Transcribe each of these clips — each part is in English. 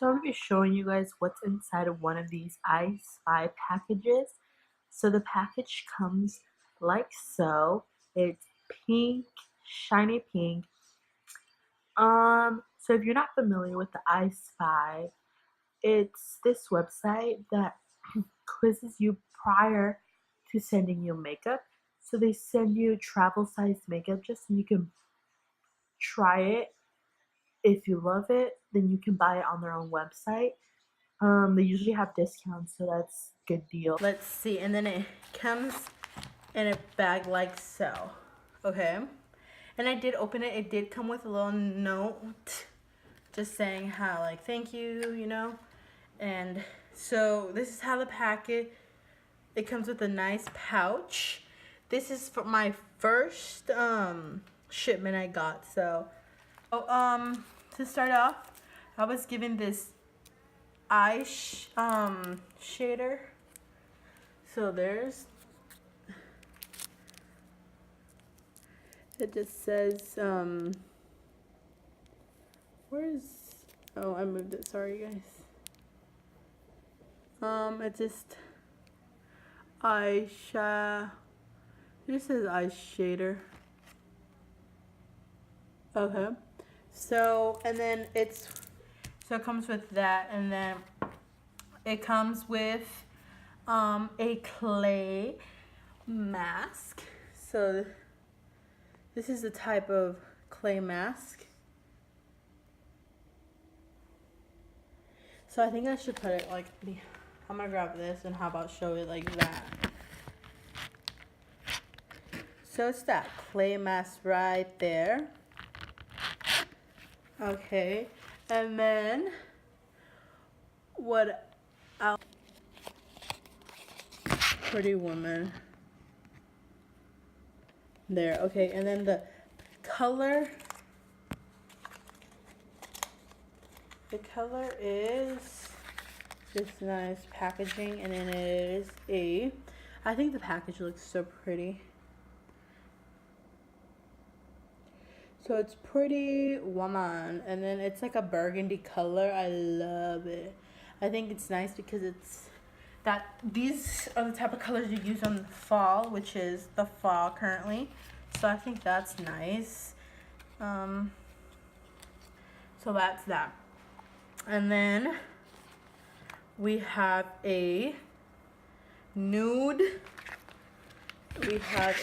So I'm going to be showing you guys what's inside of one of these ispy packages. So the package comes like so. It's pink, shiny pink. So if you're not familiar with the ispy, it's this website that quizzes you prior to sending you makeup. So they send you travel size makeup just so you can try it. If you love it, then you can buy it on their own website. They usually have discounts, so that's a good deal. Let's see, and then it comes in a bag like so. Okay, and I did open it. It did come with a little note, just saying how like thank you, you know. And so this is how the packet. It comes with a nice pouch. This is for my first shipment I got. So, to start off, I was given this eye shader. So there's, it just says where's, oh, I moved it, sorry guys. It just it just says eye shader. Okay, so and then it comes with that, and then it comes with a clay mask. So this is the type of clay mask. So I think I should put it like, I'm gonna grab this and how about show it like that. So it's that clay mask right there. Okay, and then what else? Pretty woman. There, okay, and then the color is this nice packaging, and then it is I think the package looks so pretty. So it's Pretty Woman, and then it's like a burgundy color. I love it. I think it's nice because these are the type of colors you use on the fall, which is the fall currently. So I think that's nice. So that's that. And then we have a nude. We have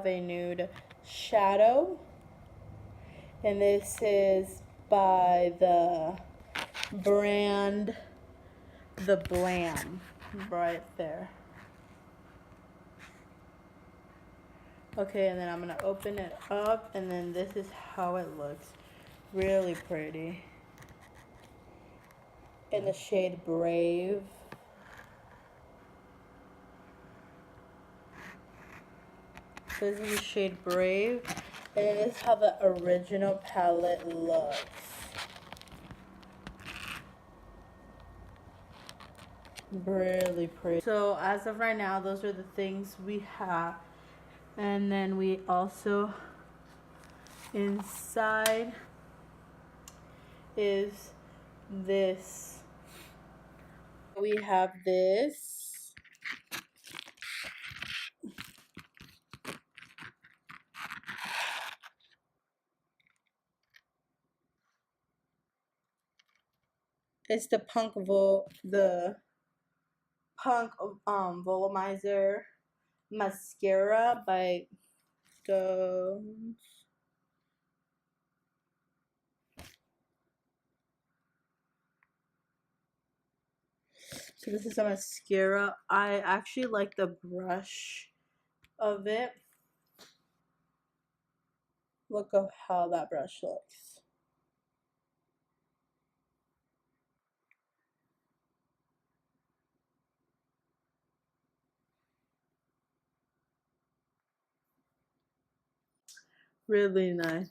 a nude shadow, and this is by the brand The Blam, right there. Okay, and then I'm gonna open it up, and then this is how it looks. Really pretty. In the shade Brave. So this is the shade Brave, and this is how the original palette looks. Really pretty. So as of right now, those are the things we have. And then we also, inside is this. We have this. It's the Punk Volumizer mascara by Go. So this is a mascara. I actually like the brush of it. Look at how that brush looks. Really nice.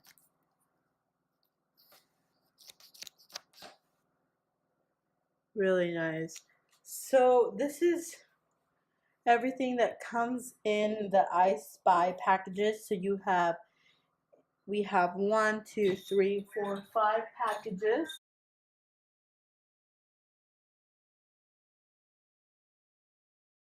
Really nice. So this is everything that comes in the ispy packages. So you have We have 1, 2, 3, 4, 5 packages.